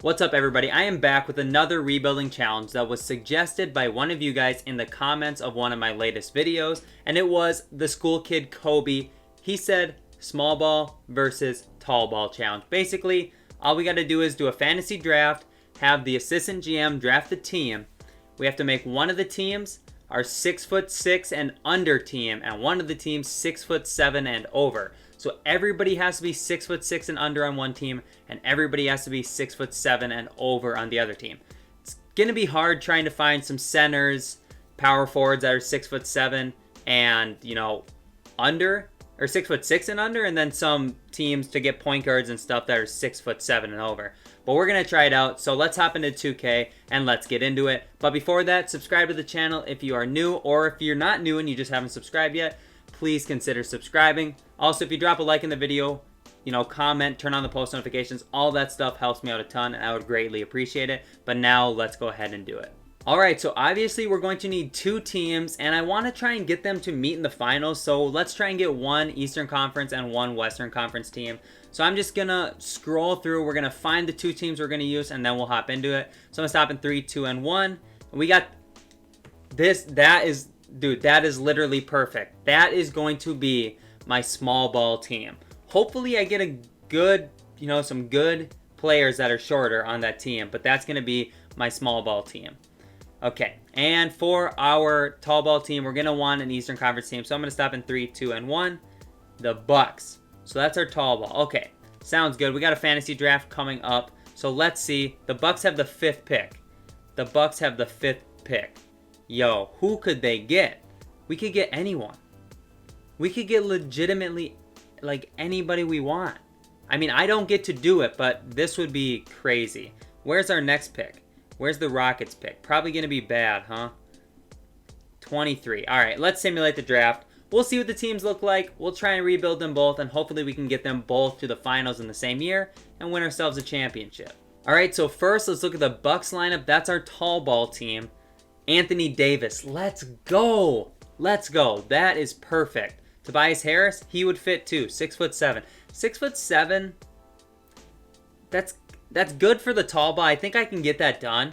What's up, everybody? I am back with another rebuilding challenge that was suggested by one of you guys in the comments of one of my latest videos, and it was the school kid Kobe. He said small ball versus tall ball challenge. Basically, all we got to do is do a fantasy draft, have the assistant GM draft the team. We have to make one of the teams our 6'6" and under team, and one of the teams 6'7" and over. So everybody has to be 6'6" and under on one team, and everybody has to be 6'7" and over on the other team. It's gonna be hard trying to find some centers, power forwards that are 6'7" and under, or 6'6" and under, and then some teams to get point guards and stuff that are 6'7" and over. But we're gonna try it out. So let's hop into 2K and let's get into it. But before that, subscribe to the channel if you are new, or if you're not new and you just haven't subscribed yet, please consider subscribing. Also, if you drop a like in the video, comment, turn on the post notifications, all that stuff helps me out a ton, and I would greatly appreciate it. But now let's go ahead and do it. Alright, so obviously we're going to need two teams, and I want to try and get them to meet in the finals. So let's try and get one Eastern Conference and one Western Conference team. So I'm just going to scroll through. We're going to find the two teams we're going to use, and then we'll hop into it. So I'm going to stop in 3, 2, and 1. And we got this. Dude, that is literally perfect. That is going to be my small ball team. Hopefully I get a good, some good players that are shorter on that team, but that's going to be my small ball team. Okay, and for our tall ball team, we're going to want an Eastern Conference team. So I'm going to stop in 3, 2, and 1. The Bucks. So that's our tall ball. Okay, sounds good. We got a fantasy draft coming up. So let's see. The Bucks have the 5th pick. The Bucks have the 5th pick. Yo, who could they get? We could get anyone. We could get legitimately, like, anybody we want. I mean, I don't get to do it, but this would be crazy. Where's our next pick? Where's the Rockets pick? Probably going to be bad, huh? 23. All right, let's simulate the draft. We'll see what the teams look like. We'll try and rebuild them both, and hopefully we can get them both to the finals in the same year and win ourselves a championship. All right, so first, let's look at the Bucks lineup. That's our tall ball team. Anthony Davis. Let's go. Let's go. That is perfect. Tobias Harris, he would fit too. 6'7". 6'7". That's good for the tall ball. I think I can get that done.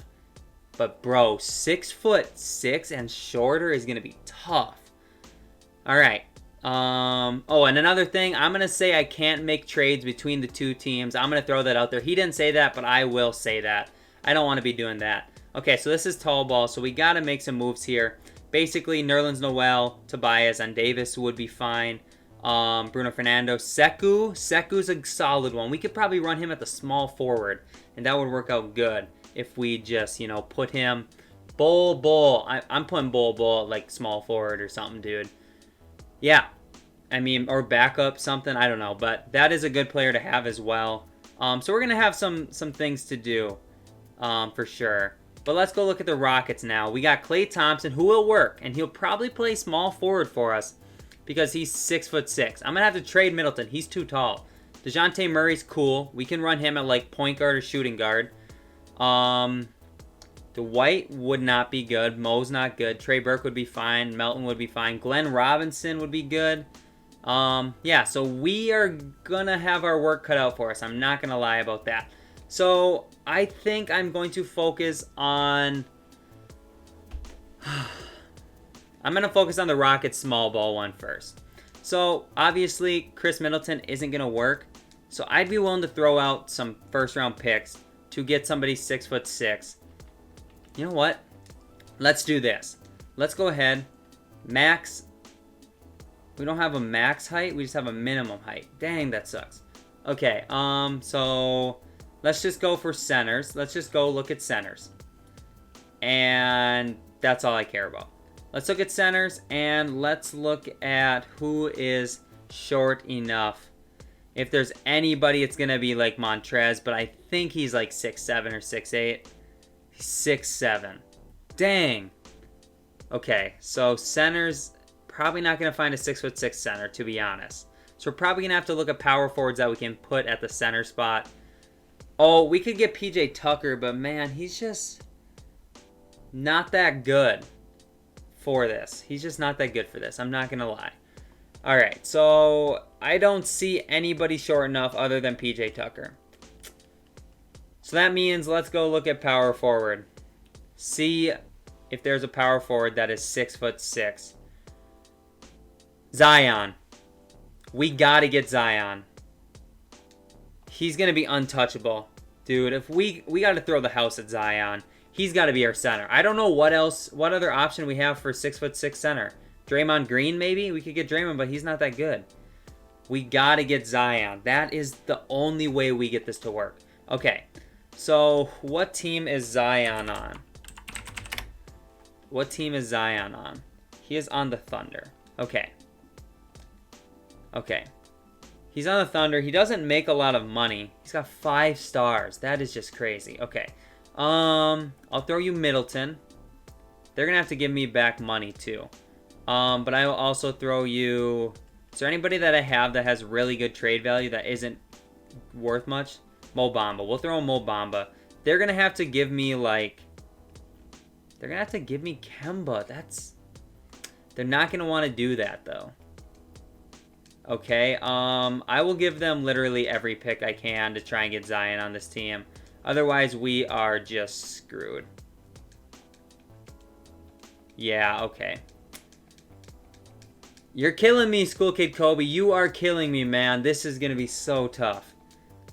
But bro, 6'6" and shorter is gonna be tough. All right. Oh, and another thing, I'm gonna say I can't make trades between the two teams. I'm gonna throw that out there. He didn't say that, but I will say that. I don't want to be doing that. Okay, so this is tall ball, so we got to make some moves here. Basically, Nerlens Noel, Tobias, and Davis would be fine. Bruno Fernando, Seku's a solid one. We could probably run him at the small forward, and that would work out good if we just, put him Bull. I'm putting Bull like small forward or something, dude. Yeah, I mean, or backup something. I don't know, but that is a good player to have as well. So we're gonna have some things to do, for sure. But let's go look at the Rockets now. We got Klay Thompson, who will work, and he'll probably play small forward for us because he's 6'6". I'm going to have to trade Middleton. He's too tall. DeJounte Murray's cool. We can run him at, like, point guard or shooting guard. Dwight would not be good. Mo's not good. Trey Burke would be fine. Melton would be fine. Glenn Robinson would be good. Yeah, so we are going to have our work cut out for us. I'm not going to lie about that. So I think I'm going to focus on... I'm going to focus on the Rockets small ball one first. So obviously Chris Middleton isn't going to work. So I'd be willing to throw out some first round picks to get somebody 6'6". You know what? Let's do this. Let's go ahead. Max. We don't have a max height. We just have a minimum height. Dang, that sucks. Okay, so... let's just go for centers. Let's just go look at centers. And that's all I care about. Let's look at centers, and let's look at who is short enough. If there's anybody, it's going to be like Montrez, but I think he's like 6'7" or 6'8". He's 6'7". Dang. Okay, so centers, probably not going to find a 6'6" center, to be honest. So we're probably going to have to look at power forwards that we can put at the center spot. Oh, we could get PJ Tucker, but man, he's just not that good for this. He's just not that good for this. I'm not going to lie. All right, so I don't see anybody short enough other than PJ Tucker. So that means let's go look at power forward. See if there's a power forward that is 6'6". Zion. We gotta get Zion. He's gonna be untouchable. Dude, if we gotta throw the house at Zion. He's gotta be our center. I don't know what other option we have for 6'6" center. Draymond Green, maybe? We could get Draymond, but he's not that good. We gotta get Zion. That is the only way we get this to work. Okay, so what team is Zion on? What team is Zion on? He is on the Thunder. Okay. Okay. He's on the Thunder. He doesn't make a lot of money. He's got 5 stars. That is just crazy. Okay. I'll throw you Middleton. They're gonna have to give me back money too. But I will also throw you... Is there anybody that I have that has really good trade value that isn't worth much? Mo Bamba. We'll throw Mo Bamba. They're gonna have to give me like... They're gonna have to give me Kemba. They're not gonna want to do that though. Okay, I will give them literally every pick I can to try and get Zion on this team. Otherwise, we are just screwed. Yeah, okay. You're killing me, School Kid Kobe. You are killing me, man. This is gonna be so tough.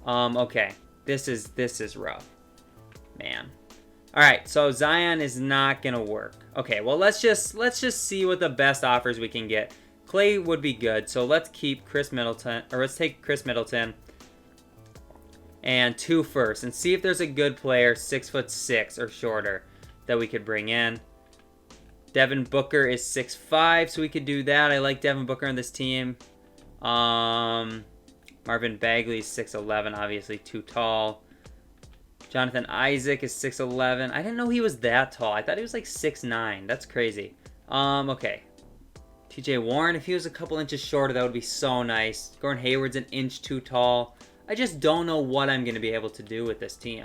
Okay. This is rough. Man. Alright, so Zion is not gonna work. Okay, well let's just see what the best offers we can get. Clay would be good, so let's keep Chris Middleton, or let's take Chris Middleton and 2 firsts and see if there's a good player 6'6" or shorter that we could bring in. Devin Booker is 6'5", so we could do that. I like Devin Booker on this team. Marvin Bagley is 6'11", obviously too tall. Jonathan Isaac is 6'11". I didn't know he was that tall. I thought he was like 6'9". That's crazy. Okay. TJ Warren, if he was a couple inches shorter, that would be so nice. Gordon Hayward's an inch too tall. I just don't know what I'm going to be able to do with this team.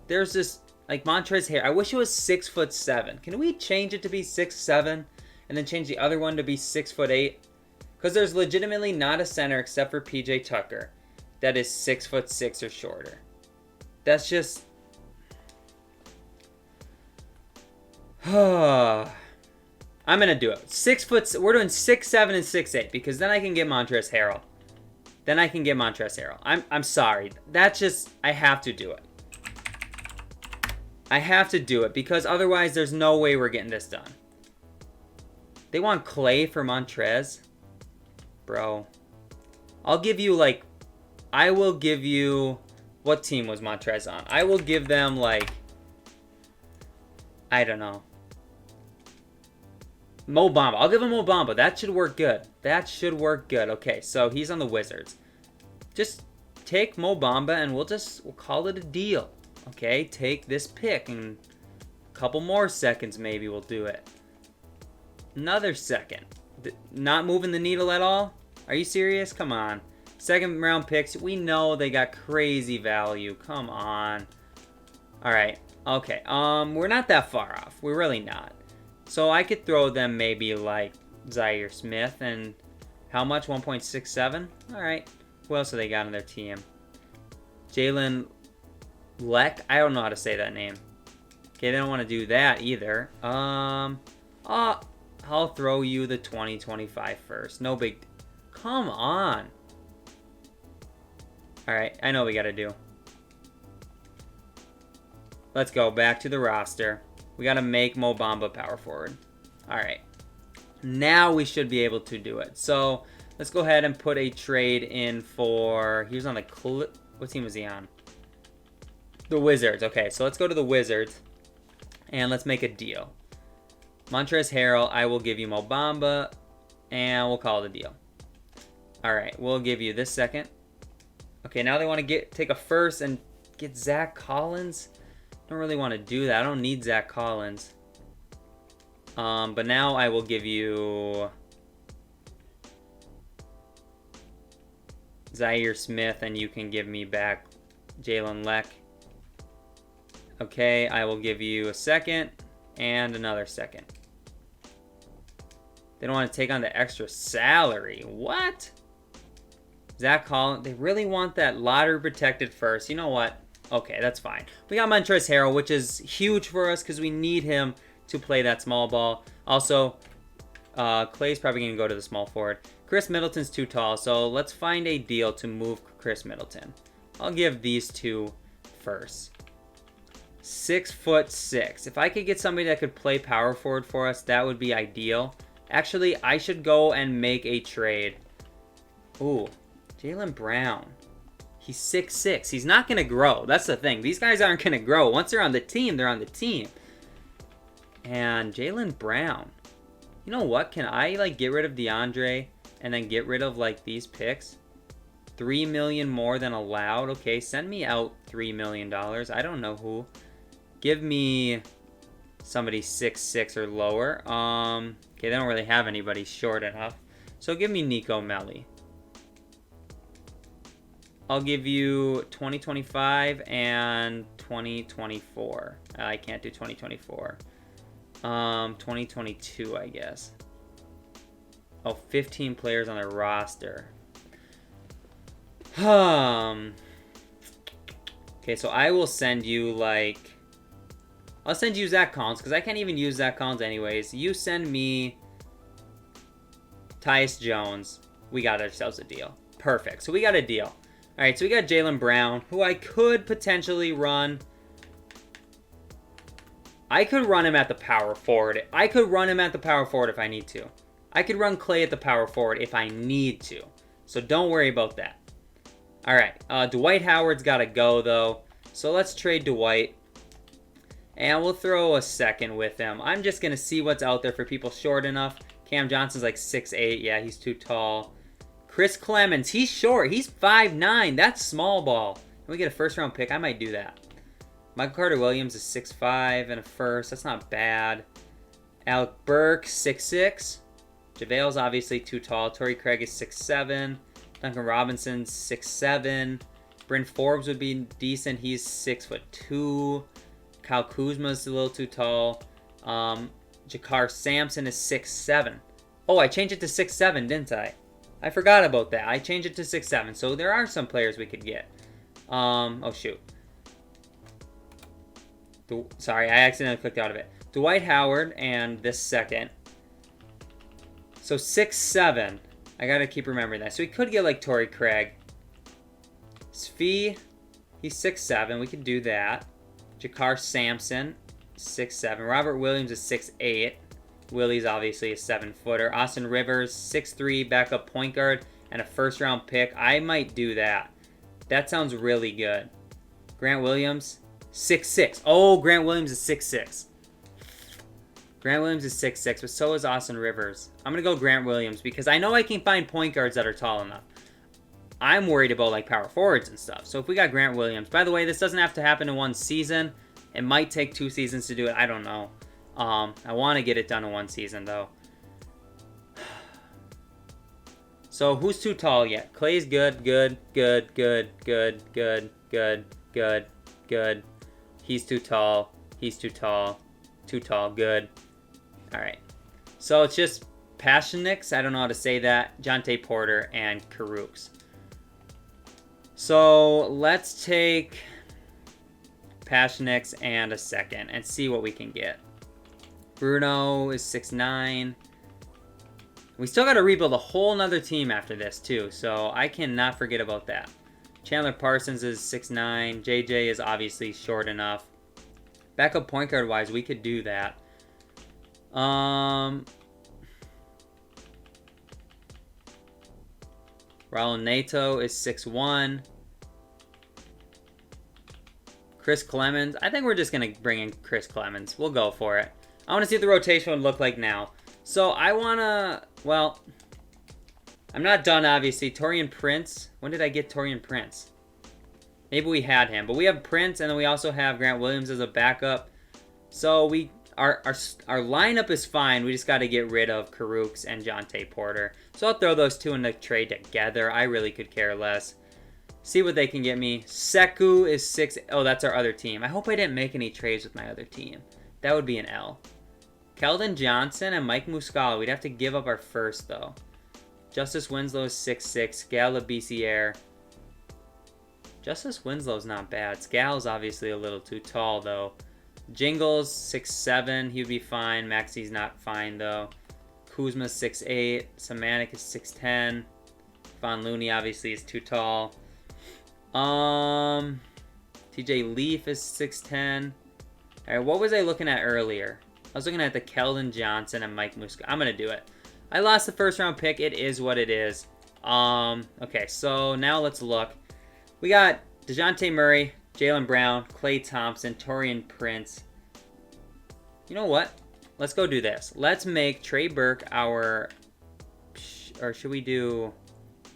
There's this, like, Montrezl Harrell. I wish it was 6'7". Can we change it to be 6'7", and then change the other one to be 6'8"? Because there's legitimately not a center except for PJ Tucker that is 6'6" or shorter. That's just... I'm going to do it. 6 foot... We're doing 6'7" and 6'8", because then I can get Montrezl Harrell. I'm sorry. That's just... I have to do it. I have to do it, because otherwise there's no way we're getting this done. They want Clay for Montrez? Bro. I'll give you, like... I will give you... What team was Montrez on? I will give them, like... I don't know. Mo Bamba. I'll give him Mo Bamba. That should work good. Okay, so he's on the Wizards. Just take Mo Bamba and we'll call it a deal. Okay, take this pick and a couple more seconds maybe we'll do it. Another second. Not moving the needle at all? Are you serious? Come on. Second round picks. We know they got crazy value. Come on. Alright. Okay. We're not that far off. We're really not. So I could throw them maybe like Zaire Smith and how much? 1.67? Alright. Who else have they got on their team? Jalen Leck? I don't know how to say that name. Okay, they don't want to do that either. I'll throw you the 2025 first. No big... Come on. Alright, I know what we gotta do. Let's go back to the roster. We gotta make Mo Bamba power forward. Alright. Now we should be able to do it. So, let's go ahead and put a trade in for... He was on the... What team was he on? The Wizards. Okay, so let's go to the Wizards. And let's make a deal. Montrezl Harrell, I will give you Mo Bamba. And we'll call it a deal. Alright, we'll give you this second. Okay, now they want to take a first and get Zach Collins. Don't really want to do that. I don't need Zach Collins. But now I will give you Zaire Smith, and you can give me back Jalen Leck. Okay, I will give you a second and another second. They don't want to take on the extra salary. What? Zach Collins, they really want that lottery protected first. You know what? Okay, that's fine. We got Montrezl Harrell, which is huge for us because we need him to play that small ball. Also, Clay's probably going to go to the small forward. Chris Middleton's too tall, so let's find a deal to move Chris Middleton. I'll give these two first. 6'6". If I could get somebody that could play power forward for us, that would be ideal. Actually, I should go and make a trade. Ooh, Jaylen Brown. He's 6'6". He's not going to grow. That's the thing. These guys aren't going to grow. Once they're on the team, they're on the team. And Jaylen Brown. You know what? Can I, like, get rid of DeAndre and then get rid of, like, these picks? $3 million more than allowed. Okay, send me out $3 million. I don't know who. Give me somebody 6'6" or lower. Okay, they don't really have anybody short enough. So give me Nico Melli. I'll give you 2025 and 2024. I can't do 2024. 2022, I guess. Oh, 15 players on the roster. Okay, so I will send you, like... I'll send you Zach Collins, because I can't even use Zach Collins anyways. You send me Tyus Jones. We got ourselves a deal. Perfect. So we got a deal. Alright, so we got Jaylen Brown, who I could potentially run. I could run him at the power forward. I could run him at the power forward if I need to. I could run Clay at the power forward if I need to. So don't worry about that. Alright, Dwight Howard's got to go, though. So let's trade Dwight. And we'll throw a second with him. I'm just going to see what's out there for people short enough. Cam Johnson's like 6'8". Yeah, he's too tall. Chris Clemens, he's short. He's 5'9". That's small ball. Can we get a first-round pick? I might do that. Michael Carter-Williams is 6'5" and a first. That's not bad. Alec Burks, 6'6". JaVale's obviously too tall. Torrey Craig is 6'7". Duncan Robinson's 6'7". Bryn Forbes would be decent. He's 6'2". Kyle Kuzma's a little too tall. Jakar Sampson is 6'7". Oh, I changed it to 6'7", didn't I? I forgot about that. I changed it to 6'7". So there are some players we could get. Oh, shoot. Sorry, I accidentally clicked out of it. Dwight Howard and this second. So 6'7". I gotta keep remembering that. So we could get like Torrey Craig. Svi, he's 6'7". We could do that. Jakar Sampson, 6'7". Robert Williams is 6'8". Willie's obviously a 7-footer. Austin Rivers, 6'3", backup point guard, and a first-round pick. I might do that. That sounds really good. Grant Williams, 6'6". Oh, Grant Williams is 6'6". Grant Williams is 6'6", but so is Austin Rivers. I'm going to go Grant Williams because I know I can find point guards that are tall enough. I'm worried about like power forwards and stuff. So if we got Grant Williams, by the way, this doesn't have to happen in one season. It might take 2 seasons to do it. I don't know. I want to get it done in 1 season though. So who's too tall yet? Clay's good. He's too tall. He's too tall. Too tall. Good. All right. So it's just Pashnix. I don't know how to say that. Jonte Porter and Karooks. So let's take Pashnix and a second and see what we can get. Bruno is 6'9". We still got to rebuild a whole nother team after this too, so I cannot forget about that. Chandler Parsons is 6'9". JJ is obviously short enough. Backup point guard wise, we could do that. Raul Neto is 6'1". Chris Clemens. I think we're just going to bring in Chris Clemens. We'll go for it. I want to see what the rotation would look like now. So I want to... Well, I'm not done, obviously. Taurean Prince. When did I get Taurean Prince? Maybe we had him. But we have Prince, and then we also have Grant Williams as a backup. So our lineup is fine. We just got to get rid of Karooks and Jonte Porter. So I'll throw those two in the trade together. I really could care less. See what they can get me. Sekou is 6... Oh, that's our other team. I hope I didn't make any trades with my other team. That would be an L. Keldon Johnson and Mike Muscala. We'd have to give up our first, though. Justice Winslow is 6'6". Gal Labissiere. Justice Winslow's not bad. Scal's obviously a little too tall, though. Jingles, 6'7". He would be fine. Maxi's not fine, though. Kuzma's 6'8". Semantic is 6'10". Von Looney obviously is too tall. TJ Leaf is 6'10". Alright, what was I looking at earlier? I was looking at the Keldon Johnson and Mike Muscala. I'm going to do it. I lost the first round pick. It is what it is. Okay, so now let's look. We got DeJounte Murray, Jaylen Brown, Klay Thompson, Taurean Prince. You know what? Let's go do this. Let's make Trey Burke our... Or should we do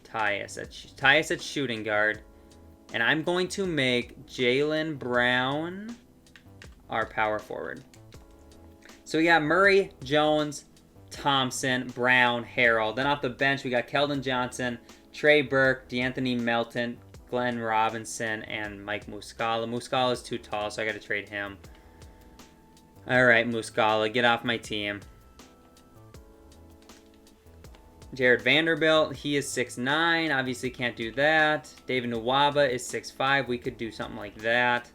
Tyus? Tyus at shooting guard. And I'm going to make Jaylen Brown our power forward. So we got Murray, Jones, Thompson, Brown, Harrell. Then off the bench, we got Keldon Johnson, Trey Burke, DeAnthony Melton, Glenn Robinson, and Mike Muscala. Muscala is too tall, so I got to trade him. All right, Muscala, get off my team. Jared Vanderbilt, he is 6'9". Obviously can't do that. David Nwaba is 6'5". We could do something like that.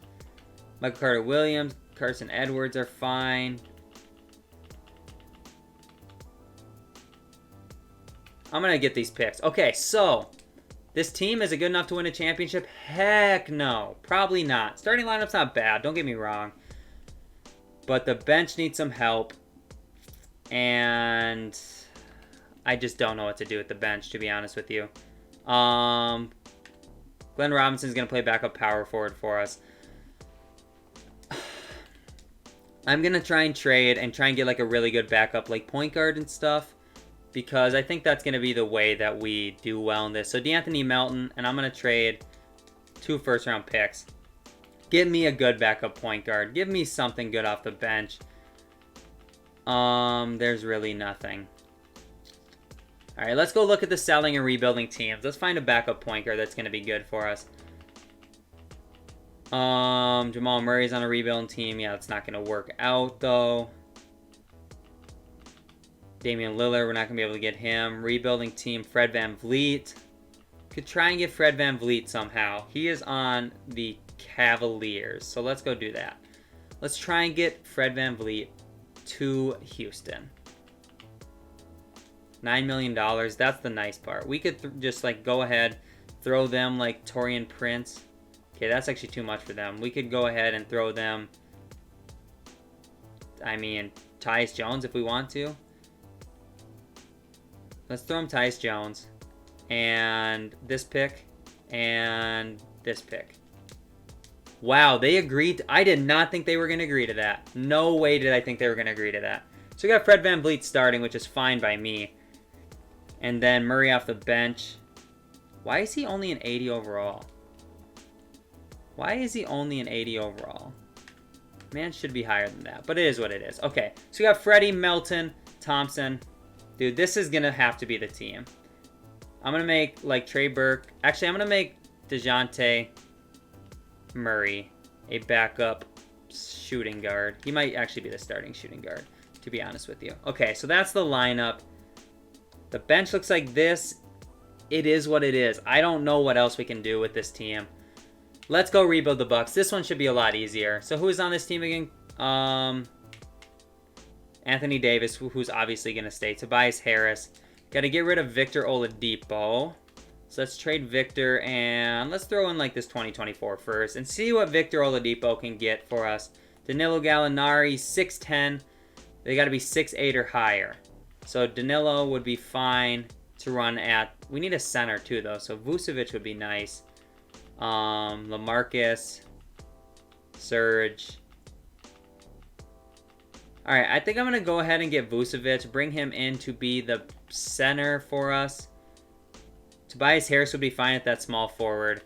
Michael Carter-Williams, Carson Edwards are fine. I'm going to get these picks. Okay, so this team, is it good enough to win a championship? Heck no. Probably not. Starting lineup's not bad. Don't get me wrong. But the bench needs some help. And I just don't know what to do with the bench, to be honest with you. Glenn Robinson's going to play backup power forward for us. I'm going to try and trade and try and get like a really good backup, like point guard and stuff. Because I think that's going to be the way that we do well in this. So DeAnthony Melton, and I'm going to trade 2 first-round picks. Give me a good backup point guard. Give me something good off the bench. There's really nothing. All right, let's go look at the selling and rebuilding teams. Let's find a backup point guard that's going to be good for us. Jamal Murray's on a rebuilding team. Yeah, it's not going to work out, though. Damian Lillard, we're not going to be able to get him. Rebuilding team, Fred VanVleet. Could try and get Fred VanVleet somehow. He is on the Cavaliers, so let's go do that. Let's try and get Fred VanVleet to Houston. $9 million, that's the nice part. We could just like go ahead, throw them like Taurean Prince. Okay, that's actually too much for them. We could go ahead and throw them, I mean, Tyus Jones if we want to. Let's throw him Tyus Jones. And this pick. And this pick. Wow, they agreed. I did not think they were going to agree to that. No way did I think they were going to agree to that. So we got Fred VanVleet starting, which is fine by me. And then Murray off the bench. Why is he only an 80 overall? Why is he only an 80 overall? Man should be higher than that, but it is what it is. Okay, so we got Freddie, Melton, Thompson. Dude, this is going to have to be the team. I'm going to make, like, Trey Burke. Actually, I'm going to make DeJounte Murray a backup shooting guard. He might actually be the starting shooting guard, to be honest with you. Okay, so that's the lineup. The bench looks like this. It is what it is. I don't know what else we can do with this team. Let's go rebuild the Bucks. This one should be a lot easier. So who is on this team again? Anthony Davis, who's obviously going to stay. Tobias Harris. Got to get rid of Victor Oladipo. So let's trade Victor and let's throw in like this 2024 first and see what Victor Oladipo can get for us. Danilo Gallinari, 6'10". They got to be 6'8" or higher. So Danilo would be fine to run at. We need a center too though, so Vucevic would be nice. LaMarcus, Serge. All right, I think I'm going to go ahead and get Vucevic, bring him in to be the center for us. Tobias Harris would be fine at that small forward.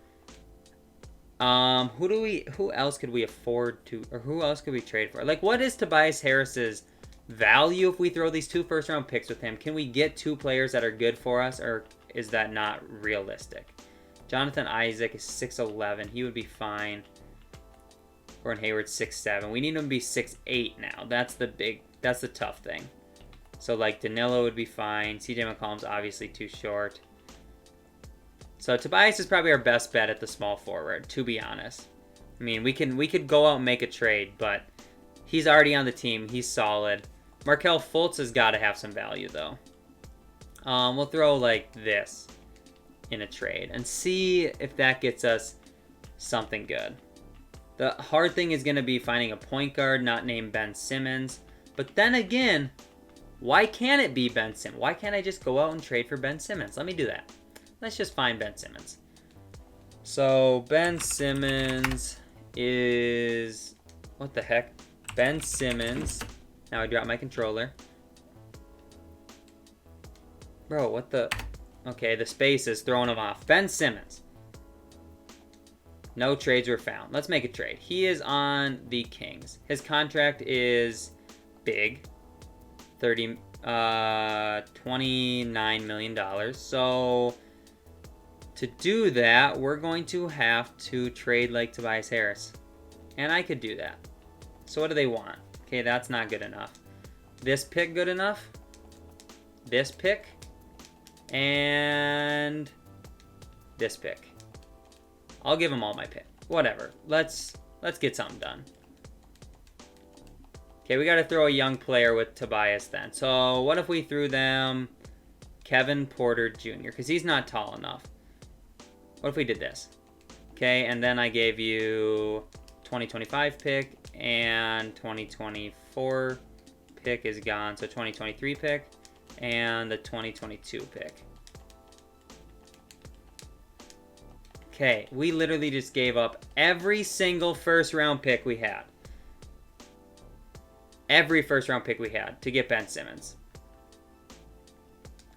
Who else could we afford to, or who else could we trade for? Like, what is Tobias Harris's value if we throw these 2 first-round picks with him? Can we get 2 players that are good for us, or is that not realistic? Jonathan Isaac is 6'11". He would be fine. Gordon Hayward's 6'7". We need him to be 6'8" now. That's the tough thing. So, like, Danilo would be fine. CJ McCollum's obviously too short. So Tobias is probably our best bet at the small forward, to be honest. I mean, we could go out and make a trade, but he's already on the team. He's solid. Markelle Fultz has got to have some value, though. We'll throw like this in a trade and see if that gets us something good. The hard thing is going to be finding a point guard not named Ben Simmons. But then again, why can't it be Ben Simmons? Why can't I just go out and trade for Ben Simmons? Let me do that. Let's just find Ben Simmons. So Ben Simmons is... what the heck? Ben Simmons. Now I drop my controller. Bro, what the... okay, the space is throwing him off. Ben Simmons. No trades were found. Let's make a trade. He is on the Kings. His contract is big. $29 million. So to do that, we're going to have to trade like Tobias Harris. And I could do that. So what do they want? Okay, that's not good enough. This pick good enough? This pick? And this pick. I'll give them all my pick. Whatever. Let's get something done. Okay, we got to throw a young player with Tobias then. So what if we threw them Kevin Porter Jr. because he's not tall enough. What if we did this? Okay, and then I gave you 2025 pick and 2024 pick is gone. So 2023 pick and the 2022 pick. Okay, we literally just gave up every single first round pick we had. Every first round pick we had to get Ben Simmons.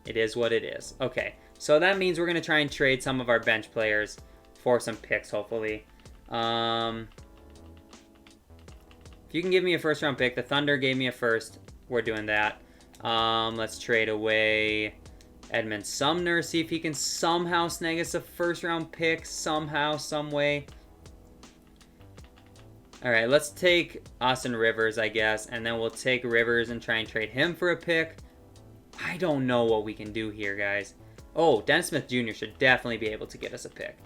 It is what it is. Okay, so that means we're going to try and trade some of our bench players for some picks, hopefully. If you can give me a first round pick, the Thunder gave me a first. We're doing that. Let's trade away Edmund Sumner, see if he can somehow snag us a first round pick, somehow, some way. All right, let's take Austin Rivers, I guess, and then we'll take Rivers and try and trade him for a pick. I don't know what we can do here, guys. Oh, Dennis Smith Jr. should definitely be able to get us a pick.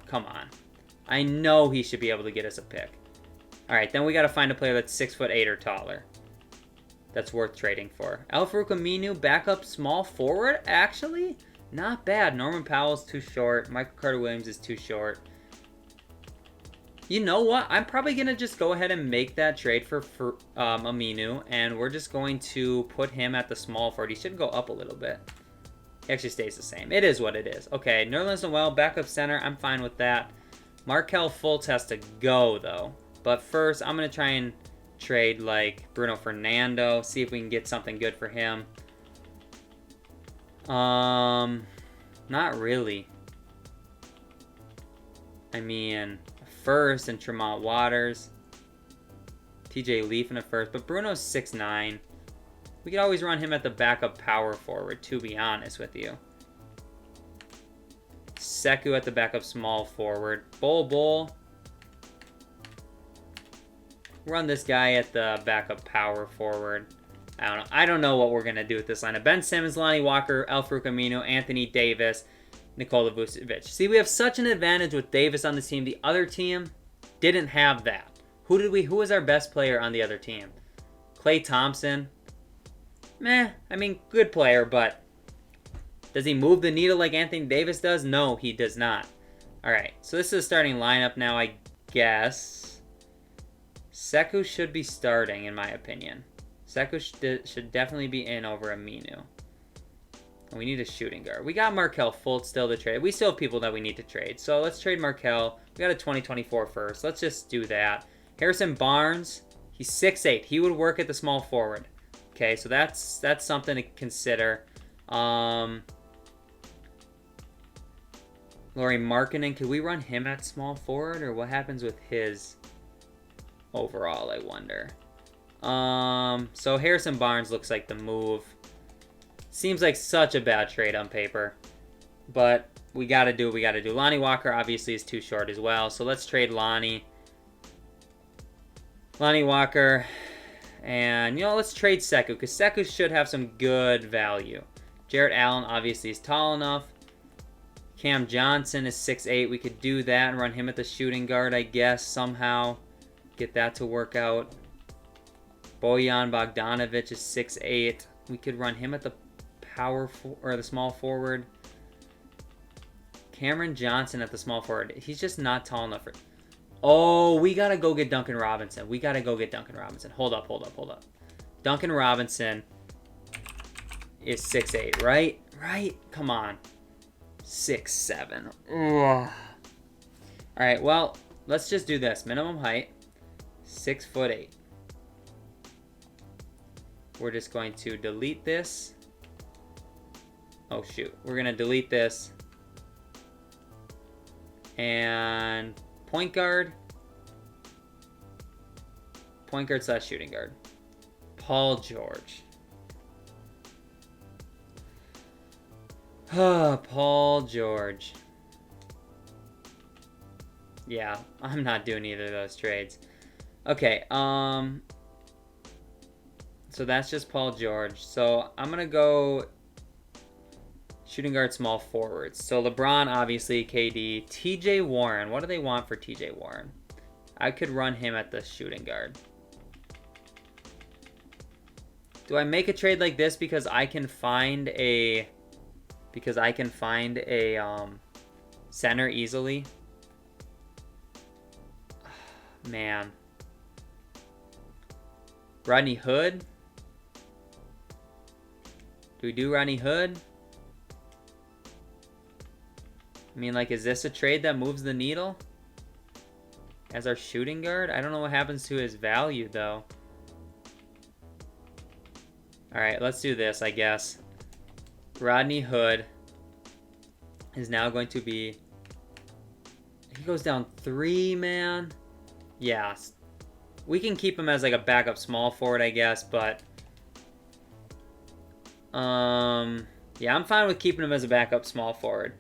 Come on. I know he should be able to get us a pick. All right, then we got to find a player that's 6'8" or taller. That's worth trading for. Al-Farouq Aminu, backup small forward, actually? Not bad. Norman Powell's too short. Michael Carter-Williams is too short. You know what? I'm probably going to just go ahead and make that trade for Aminu, and we're just going to put him at the small forward. He should go up a little bit. He actually stays the same. It is what it is. Okay, Nerlens Noel, backup center. I'm fine with that. Markelle Fultz has to go, though. But first, I'm going to try and trade like Bruno Fernando, see if we can get something good for him. Not really. I mean, first and Tremont Waters, TJ Leaf in a first, but Bruno's 6'9". We could always run him at the backup power forward, to be honest with you. Sekou at the backup small forward. Bol. Run this guy at the backup power forward. I don't know what we're going to do with this lineup. Ben Simmons, Lonnie Walker, Al-Farouq Aminu, Anthony Davis, Nikola Vucevic. See, we have such an advantage with Davis on this team. The other team didn't have that. Who was our best player on the other team? Klay Thompson. Meh. I mean, good player, but does he move the needle like Anthony Davis does? No, he does not. All right, so this is the starting lineup now, I guess. Sekou should be starting, in my opinion. Sekou should definitely be in over Aminu. We need a shooting guard. We got Markelle Fultz still to trade. We still have people that we need to trade. So let's trade Markelle. We got a 2024 first. Let's just do that. Harrison Barnes, he's 6'8". He would work at the small forward. Okay, so that's something to consider. Lauri Markkanen, could we run him at small forward? Or what happens with his overall, I wonder. So Harrison Barnes looks like the move. Seems like such a bad trade on paper. But we got to do what we got to do. Lonnie Walker obviously is too short as well. So let's trade Lonnie Walker. And, let's trade Sekou. Because Sekou should have some good value. Jarrett Allen obviously is tall enough. Cam Johnson is 6'8". We could do that and run him at the shooting guard, I guess, somehow. Get that to work out. Bojan Bogdanovic is 6'8". We could run him at the or the small forward. Cameron Johnson at the small forward. He's just not tall enough for... Oh, we got to go get Duncan Robinson. Hold up. Duncan Robinson is 6'8", right? Right? Come on. 6'7". Ugh. All right, well, let's just do this. Minimum height, 6'8". We're just going to delete this. Oh, shoot. We're going to delete this. And point guard. Point guard / shooting guard. Paul George. Paul George. Yeah, I'm not doing either of those trades. Okay, so that's just Paul George. So I'm going to go shooting guard, small forwards. So LeBron, obviously, KD. TJ Warren. What do they want for TJ Warren? I could run him at the shooting guard. Do I make a trade like this because I can find a center easily? Man. Rodney Hood? Do we do Rodney Hood? I mean, like, is this a trade that moves the needle? As our shooting guard? I don't know what happens to his value, though. Alright, let's do this, I guess. Rodney Hood is now going to be... He goes down 3, man. Yeah. We can keep him as, like, a backup small forward, I guess, but... Yeah, I'm fine with keeping him as a backup small forward.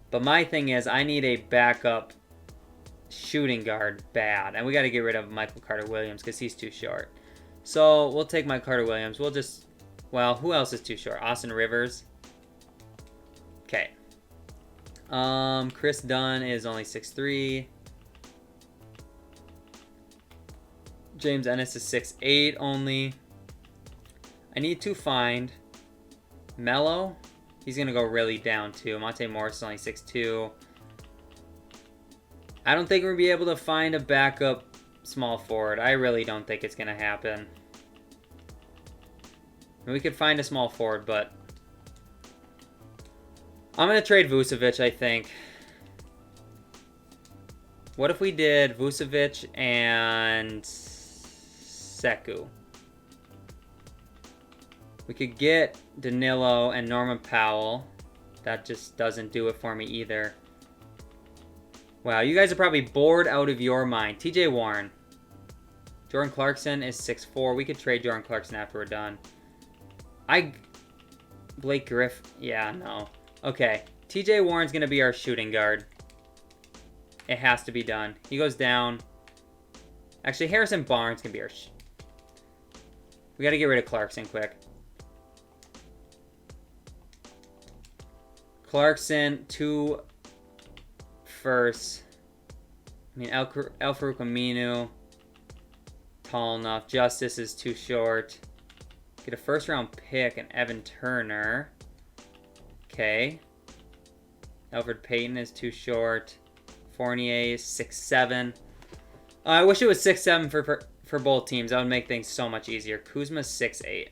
But my thing is, I need a backup shooting guard bad. And we got to get rid of Michael Carter-Williams because he's too short. So we'll take Michael Carter-Williams. We'll just... Well, who else is too short? Austin Rivers. Okay. Chris Dunn is only 6'3". James Ennis is 6'8" only. I need to find Melo. He's going to go really down, too. Monte Morris is only 6'2". I don't think we're going to be able to find a backup small forward. I really don't think it's going to happen. We could find a small forward, but... I'm going to trade Vucevic, I think. What if we did Vucevic and Sekou? We could get Danilo and Norman Powell. That just doesn't do it for me either. Wow, you guys are probably bored out of your mind. TJ Warren. Jordan Clarkson is 6'4". We could trade Jordan Clarkson after we're done. Blake Griffin. Yeah, no. Okay. TJ Warren's going to be our shooting guard. It has to be done. He goes down. Actually, Harrison Barnes can be our... We got to get rid of Clarkson quick. Clarkson, 2 firsts. I mean, El Farouq Aminu, tall enough. Justice is too short. Get a first-round pick and Evan Turner. Okay. Elfrid Payton is too short. Fournier is 6'7". I wish it was 6'7" for both teams. That would make things so much easier. Kuzma's 6'8".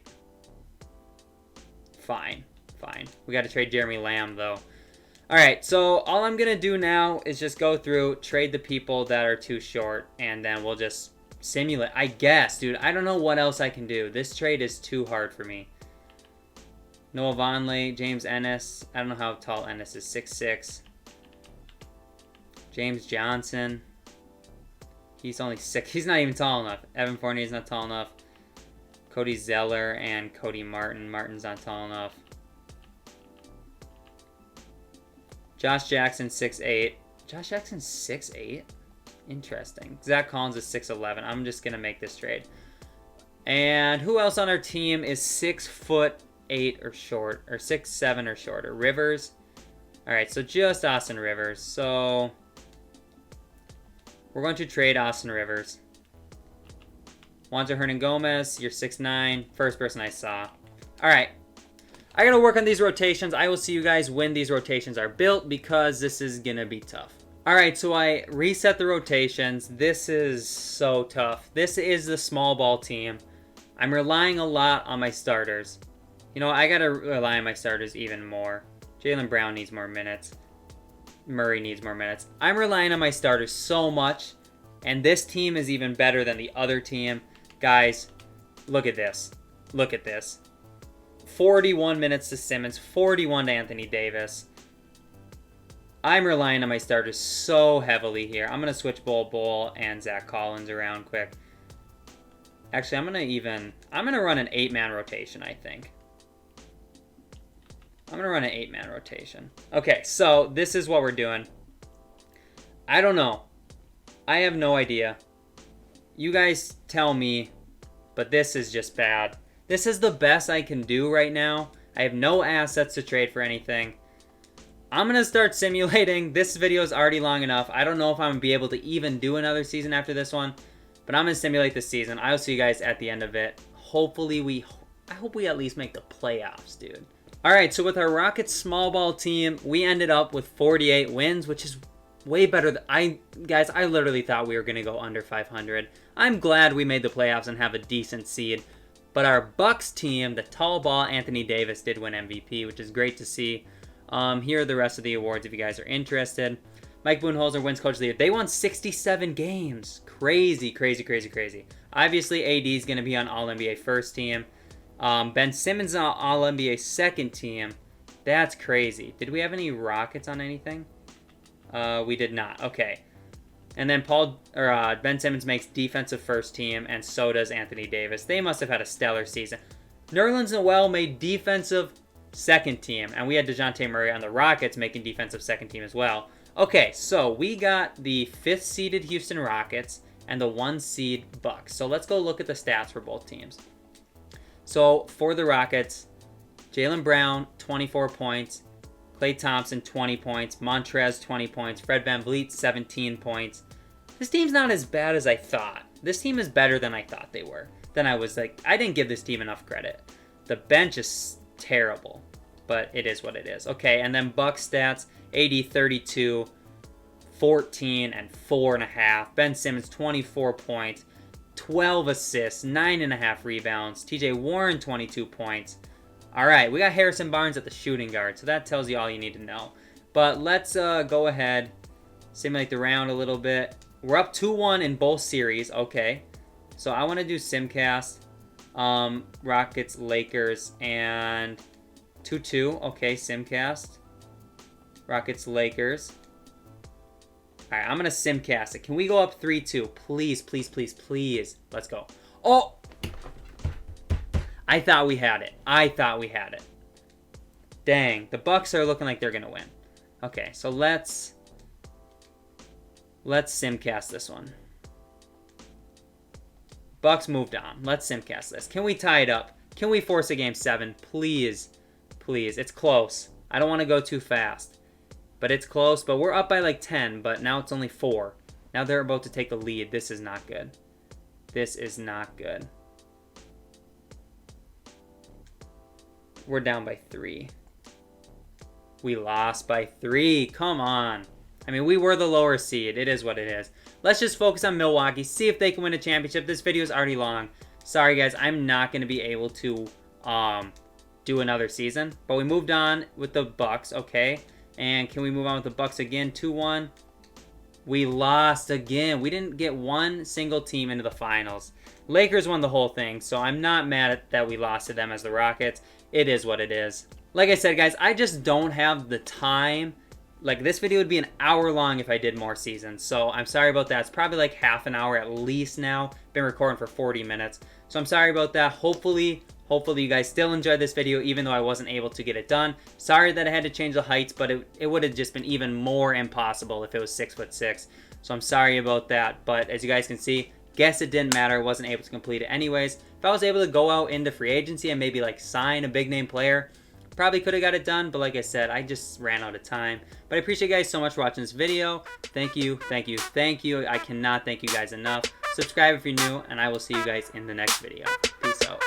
Fine. We got to trade Jeremy Lamb, though. All right, so all I'm going to do now is just go through, trade the people that are too short, and then we'll just simulate. I guess, dude. I don't know what else I can do. This trade is too hard for me. Noah Vonleh, James Ennis. I don't know how tall Ennis is. 6'6". James Johnson. He's only 6. He's not even tall enough. Evan Fournier's not tall enough. Cody Zeller and Cody Martin. Martin's not tall enough. Josh Jackson, 6'8". Josh Jackson, 6'8"? Interesting. Zach Collins is 6'11". I'm just going to make this trade. And who else on our team is 6'8" or short, or 6'7" or shorter? Rivers. All right, so just Austin Rivers. So we're going to trade Austin Rivers. Juanjo Hernan-Gomez, you're 6'9", first person I saw. All right, I got to work on these rotations. I will see you guys when these rotations are built because this is going to be tough. All right, so I reset the rotations. This is so tough. This is the small ball team. I'm relying a lot on my starters. You know, I got to rely on my starters even more. Jaylen Brown needs more minutes. Murray needs more minutes. I'm relying on my starters so much, and this team is even better than the other team. Guys, look at this. Look at this. 41 minutes to Simmons, 41 to Anthony Davis. I'm relying on my starters so heavily here. I'm going to switch Bol and Zach Collins around quick. Actually, I'm going to run an 8-man rotation, I think. I'm going to run an 8-man rotation. Okay, so this is what we're doing. I don't know. I have no idea. You guys tell me, but this is just bad. This is the best I can do right now. I have no assets to trade for anything. I'm going to start simulating. This video is already long enough. I don't know if I'm going to be able to even do another season after this one, but I'm going to simulate this season. I'll see you guys at the end of it. Hopefully I hope we at least make the playoffs, dude. All right, so with our Rockets small ball team, we ended up with 48 wins, which is way better than guys, I literally thought we were going to go under 500. I'm glad we made the playoffs and have a decent seed. But our Bucks team, the tall ball Anthony Davis did win MVP, which is great to see. Here are the rest of the awards if you guys are interested. Mike Budenholzer wins Coach of the Year. They won 67 games. Crazy, crazy, crazy, crazy. Obviously, AD is going to be on All-NBA first team. Ben Simmons on All-NBA second team. That's crazy. Did we have any Rockets on anything? We did not. Okay. And then Ben Simmons makes defensive first team, and so does Anthony Davis. They must have had a stellar season. Nerlens Noel made defensive second team, and we had DeJounte Murray on the Rockets making defensive second team as well. Okay, so we got the 5th seeded Houston Rockets and the 1 seed Bucks. So let's go look at the stats for both teams. So for the Rockets, Jaylen Brown, 24 points. Klay Thompson, 20 points. Montrez, 20 points. Fred VanVleet, 17 points. This team's not as bad as I thought. This team is better than I thought they were. I didn't give this team enough credit. The bench is terrible, but it is what it is. Okay, and then Bucks stats, AD 32, 14, and 4.5. Ben Simmons, 24 points, 12 assists, 9.5 rebounds. TJ Warren, 22 points. All right, we got Harrison Barnes at the shooting guard, so that tells you all you need to know. But let's go ahead, simulate the round a little bit. We're up 2-1 in both series. Okay, so I want to do Simcast. Rockets, Lakers, and 2-2. Okay, Simcast. Rockets, Lakers. All right, I'm going to Simcast it. Can we go up 3-2? Please, please, please, please. Let's go. Oh! I thought we had it. Dang, the Bucks are looking like they're going to win. Okay, so let's Simcast this one. Bucks moved on. Let's Simcast this. Can we tie it up? Can we force a game 7? Please. Please. It's close. I don't want to go too fast. But it's close. But we're up by like 10. But now it's only 4. Now they're about to take the lead. This is not good. This is not good. We're down by 3. We lost by 3. Come on. I mean, we were the lower seed. It is what it is. Let's just focus on Milwaukee. See if they can win a championship. This video is already long. Sorry, guys. I'm not going to be able to do another season. But we moved on with the Bucks. Okay. And can we move on with the Bucks again? 2-1. We lost again. We didn't get one single team into the finals. Lakers won the whole thing. So I'm not mad at that we lost to them as the Rockets. It is what it is. Like I said, guys, I just don't have the time. Like, this video would be an hour long if I did more seasons. So I'm sorry about that. It's probably like half an hour at least now. Been recording for 40 minutes. So I'm sorry about that. Hopefully you guys still enjoyed this video even though I wasn't able to get it done. Sorry that I had to change the heights, but it would have just been even more impossible if it was 6'6". So I'm sorry about that. But as you guys can see, guess it didn't matter. I wasn't able to complete it anyways. If I was able to go out into free agency and maybe like sign a big name player, Probably could have got it done, but like I said, I just ran out of time. But I appreciate you guys so much for watching this video. Thank you, thank you, thank you. I cannot thank you guys enough. Subscribe if you're new, and I will see you guys in the next video. Peace out.